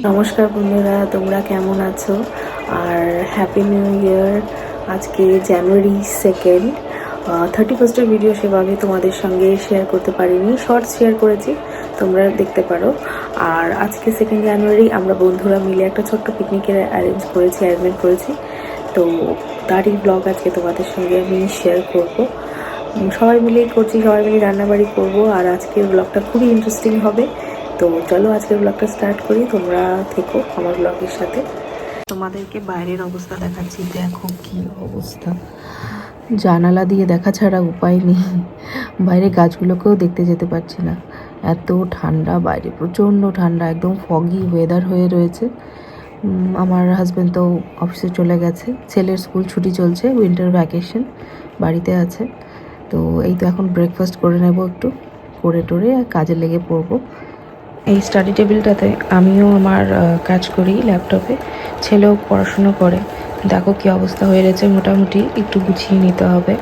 নমস্কার বন্ধুরা, তোমরা কেমন আছো? আর হ্যাপি নিউ ইয়ার। আজকে জানুয়ারি 2nd, 31st ভিডিও সেভাবে তোমাদের সঙ্গে শেয়ার করতে পারিনি, শর্টস শেয়ার করেছি, তোমরা দেখতে পারো। আর আজকে 2nd জানুয়ারি আমরা বন্ধুরা মিলে একটা ছোট্ট পিকনিকের অ্যারেঞ্জমেন্ট করেছি। তো তারই ব্লগ আজকে তোমাদের সঙ্গে আমি শেয়ার করব। সবাই মিলেই করছি, সবাই মিলে রান্নাবাড়ি করব। আর আজকের ব্লগটা খুবই ইন্টারেস্টিং হবে। তো চলো আজকের ব্লগটা স্টার্ট করি, তোমরা থেকো আমার ব্লগের সাথে। তোমাদেরকে বাইরের অবস্থা দেখাচ্ছি, দেখো কি অবস্থা, জানালা দিয়ে দেখা ছাড়া উপায় নেই। বাইরে গাছগুলোকেও দেখতে যেতে পারছি না, এত ঠান্ডা বাইরে, প্রচণ্ড ঠান্ডা, একদম ফগি ওয়েদার হয়ে রয়েছে। আমার হাজব্যান্ড তো অফিসে চলে গেছে, ছেলের স্কুল ছুটি চলছে, উইন্টার ভ্যাকেশন, বাড়িতে আছে। তো এই তো এখন ব্রেকফাস্ট করে নেব, একটু করে টোরে আর কাজে লেগে পড়বো। এই স্টাডি টেবিলটাতে আমিও আমার কাজ করি ল্যাপটপে, ছেলেও পড়াশুনো করে। দেখো কি অবস্থা হয়ে রয়েছে, মোটামুটি একটু গুছিয়ে নিতে হবে।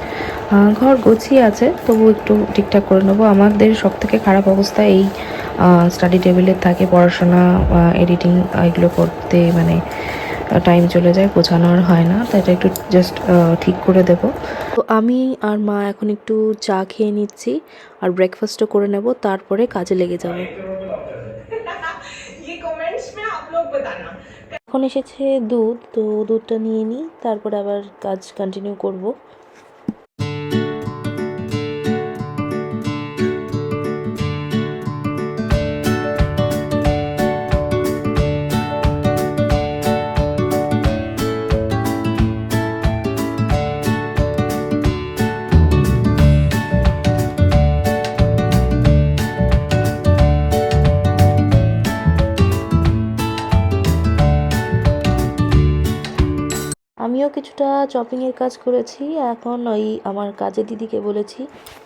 ঘর গুছিয়ে আছে, তবু একটু ঠিকঠাক করে নেবো। আমাদের সব থেকে খারাপ অবস্থা এই স্টাডি টেবিলের থাকে, পড়াশোনা এডিটিং এগুলো করতে মানে টাইম চলে যায়, গোছানো আর হয় না, তাই এটা একটু জাস্ট ঠিক করে দেব। তো আমি আর মা এখন একটু চা খেয়ে নিচ্ছি আর ব্রেকফাস্টও করে নেব, তারপরে কাজে লেগে যাব। এখন এসেছে দুধ, তো দুধটা নিয়ে নিই, তারপরে আবার কাজ কন্টিনিউ করব। আমিও কিছুটা চপিংয়ের কাজ করেছি, এখন ওই আমার কাজের দিদিকে বলেছি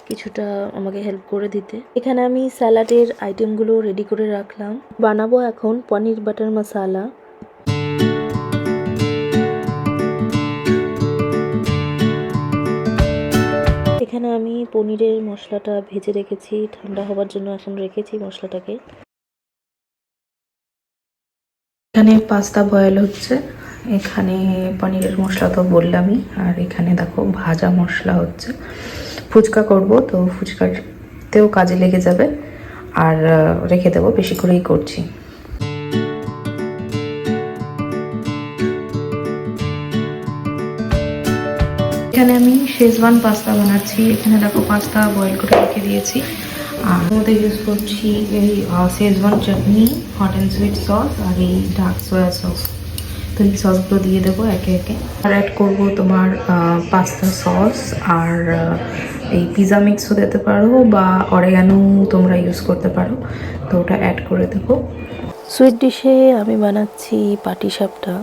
কিছুটা আমাকে হেল্প করে দিতে। এখানে আমি স্যালাডের আইটেমগুলো রেডি করে রাখলাম, বানাবো এখন পনির বাটার মশালা। এখানে আমি পনিরের মশলাটা ভেজে রেখেছি, ঠান্ডা হবার জন্য এখন রেখেছি মশলাটাকে। এখানে পাস্তা বয়েল হচ্ছে, এখানে পনিরের মশলা তো বললামই, আর এখানে দেখো ভাজা মশলা হচ্ছে। ফুচকা করব, তো ফুচকাতেও কাজে লেগে যাবে, আর রেখে দেবো, বেশি করেই করছি। এখানে আমি শেজওয়ান পাস্তা বানাচ্ছি। এখানে দেখো পাস্তা বয়েল করে রেখে দিয়েছি, আর মধ্যে ইউজ করছি এই schezwan chutney, hot and sweet sauce, আর এই ডার্ক সয়া সস। তো এই সসগুলো দিয়ে দেবো একে একে। আর অ্যাড করবো তোমার পাস্তা সস, আর এই পিৎজা মিক্সও দিতে পারো, বা অরিগানো তোমরা ইউজ করতে পারো, তো ওটা অ্যাড করে দেবো। সুইট ডিশে আমি বানাচ্ছি পাটিসাপটা।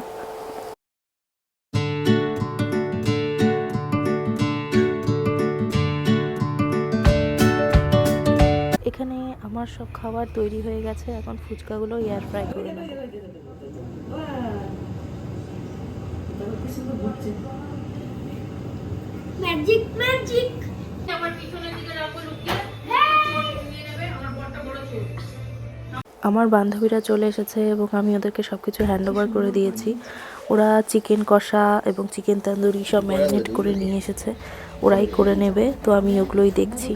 এখানে আমার সব খাবার তৈরি হয়ে গেছে, এখন ফুচকাগুলো এয়ার ফ্রাই করে নেব। ম্যাজিক ম্যাজিক আমার পিছনের দিকে রাখো লুকিয়ে, নিয়ে নেবে আমার বড়টা বড় চোখ। আমার বান্ধবীরা চলে এসেছে এবং আমি ওদেরকে সব কিছু হ্যান্ড ওভার করে দিয়েছি। ওরা চিকেন কষা এবং চিকেন তন্দুরি সব ম্যারিনেট করে নিয়ে এসেছে, ওরাই করে নেবে, তো আমি ওগুলোই দেখছি।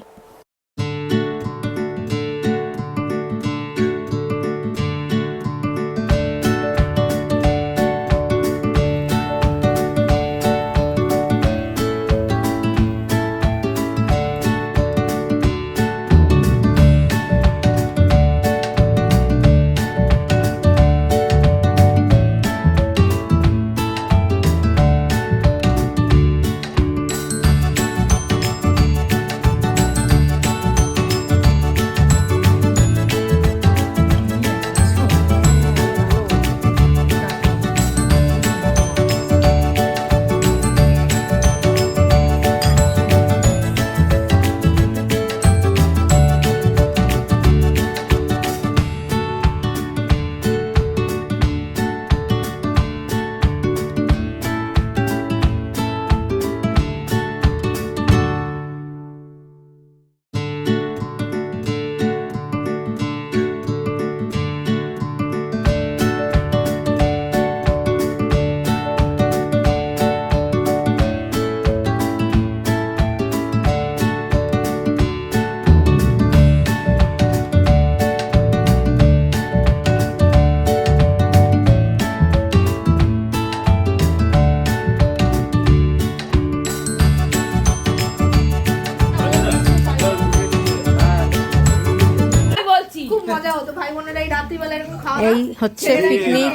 এই হচ্ছে পিকনিক,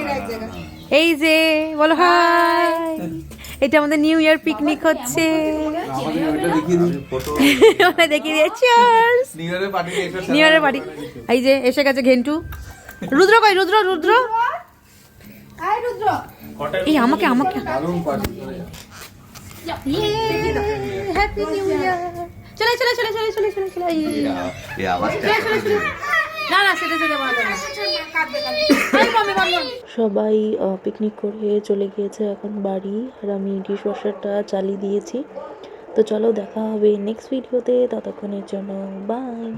এই যে বলো হাই, এটা আমাদের নিউ ইয়ার পিকনিক হচ্ছে। দেখিয়ে দিয়ে চিয়ার্স, নিউ ইয়ারের পার্টি। এই যে এসে গেছে ঘেন্টু। রুদ্র কই? রুদ্র রুদ্র এই আমাকে আমাকে হ্যাপি নিউ ইয়ার। চলে চলে চলে চলে চলে চলে চলে না না সেটা সেটা সবাই পিকনিক করে চলে গিয়েছে এখন বাড়ি, আর আমি ডিশ ওয়াশারটা চালিয়ে দিয়েছি। তো চলো দেখা হবে নেক্সট ভিডিওতে, ততক্ষণের জন্য বাই।